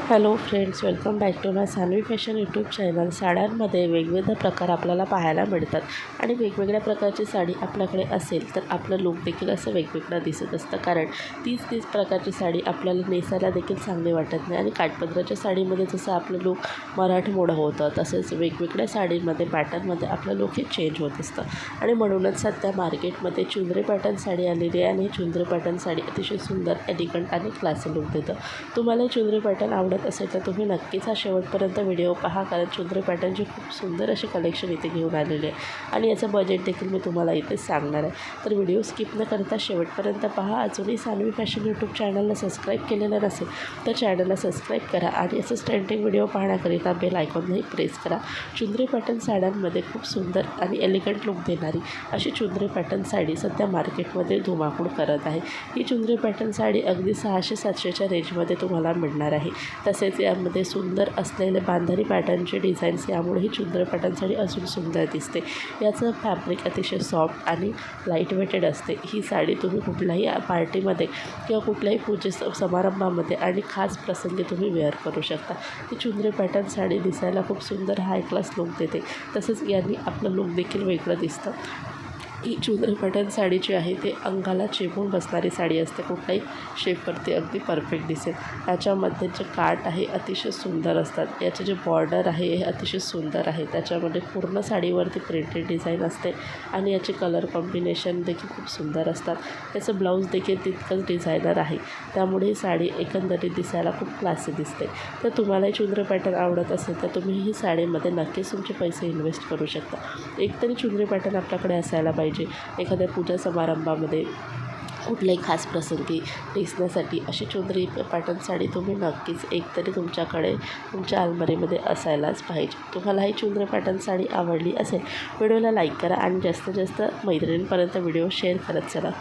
Hello friends, welcome back to my Sanvi fashion YouTube channel. साड्यांमध्ये वेगवेगळे प्रकार आपल्याला पाहायला मिळतात आणि वेगवेगळ्या प्रकारची साडी आपल्याकडे असेल तर आपलं लूक देखील असं वेगवेगळं दिसत असतं. कारण तीच प्रकारची साडी आपल्याला नेसायला देखील चांगली वाटत नाही आणि काठपदराच्या साडीमध्ये जसं आपलं लूक मराठमोळं होतं तसेच वेगवेगळ्या साडींमध्ये पॅटर्नमध्ये आपलं लूक हे चेंज होत असतं. आणि म्हणूनच सध्या मार्केटमध्ये चुंद्री पॅटर्न साडी आलेली आहे आणि चुंद्री पॅटर्न साडी अतिशय सुंदर, एलिगंट आणि क्लासी लूक देतं. तुम्हाला चुंद्री पॅटर्न आवडत असेल तर तुम्ही नक्कीच हा शेवटपर्यंत व्हिडिओ पहा, कारण चुंद्री पॅटर्नचे खूप सुंदर असे कलेक्शन इथे घेऊन आलेले आहे आणि याचं बजेट देखील मी तुम्हाला इथेच सांगणार आहे. तर व्हिडिओ स्किप न करता शेवटपर्यंत पहा. अजूनही सानवी फॅशन यूट्यूब चॅनलला सबस्क्राईब केलेलं नसेल तर चॅनलला सबस्क्राईब करा आणि असंच ट्रेंडिंग व्हिडिओ पाहण्याकरिता बेल आयकॉनलाही प्रेस करा. चुंद्री पॅटर्न साड्यांमध्ये खूप सुंदर आणि एलिगंट लुक देणारी अशी चुंद्री पॅटर्न साडी सध्या मार्केटमध्ये धुमाकूळ करत आहे. ही चुंद्री पॅटर्न साडी अगदी 600-700च्या रेंजमध्ये तुम्हाला मिळणार आहे. तसेच यामध्ये सुंदर असलेले बांधणी पॅटर्नचे डिझाईन्स, यामुळे ही चुंद्री पॅटर्न साडी अजून सुंदर दिसते. याचं फॅब्रिक अतिशय सॉफ्ट आणि लाईट वेटेड असते. ही साडी तुम्ही कुठल्याही पार्टीमध्ये किंवा कुठल्याही पूजे समारंभामध्ये आणि खास प्रसंगी तुम्ही वेअर करू शकता. ही चुंद्री पॅटर्न साडी दिसायला खूप सुंदर हाय क्लास लुक देते. तसंच यांनी आपलं लुक देखील वेगळं दिसतं. ही चुंद्री पॅटर्न साडी जी आहे ते अंगाला चेपून बसणारी साडी असते. कुठल्याही शेपवरती अगदी परफेक्ट दिसेल. याच्यामध्ये जे काठ आहे अतिशय सुंदर असतात. याचे जे बॉर्डर आहे हे अतिशय सुंदर आहे. त्याच्यामध्ये पूर्ण साडीवरती प्रिंटेड डिझाईन असते आणि याचे कलर कॉम्बिनेशन देखील खूप सुंदर असतात. याचं ब्लाऊज देखील तितकंच डिझायनर आहे. त्यामुळे ही साडी एकंदरीत दिसायला खूप क्लासी दिसते. तर तुम्हालाही चुंद्री पॅटर्न आवडत असेल तर तुम्ही ही साडीमध्ये नक्कीच तुमचे पैसे इन्व्हेस्ट करू शकता. एकतरी चुंद्री पॅटर्न आपल्याकडे असायला पाहिजे. एखाद्या पूजा समारंभामध्ये कुठल्याही खास प्रसंगी नेसण्यासाठी अशी चुंद्री पॅटर्न साडी तुम्ही नक्कीच एकतरी तुमच्याकडे तुमच्या अलमारीमध्ये असायलाच पाहिजे. तुम्हाला ही चुंद्री पॅटर्न साडी आवडली असेल, व्हिडिओला लाईक करा आणि जास्तीत जास्त मैत्रिणींपर्यंत व्हिडिओ शेअर करत चला.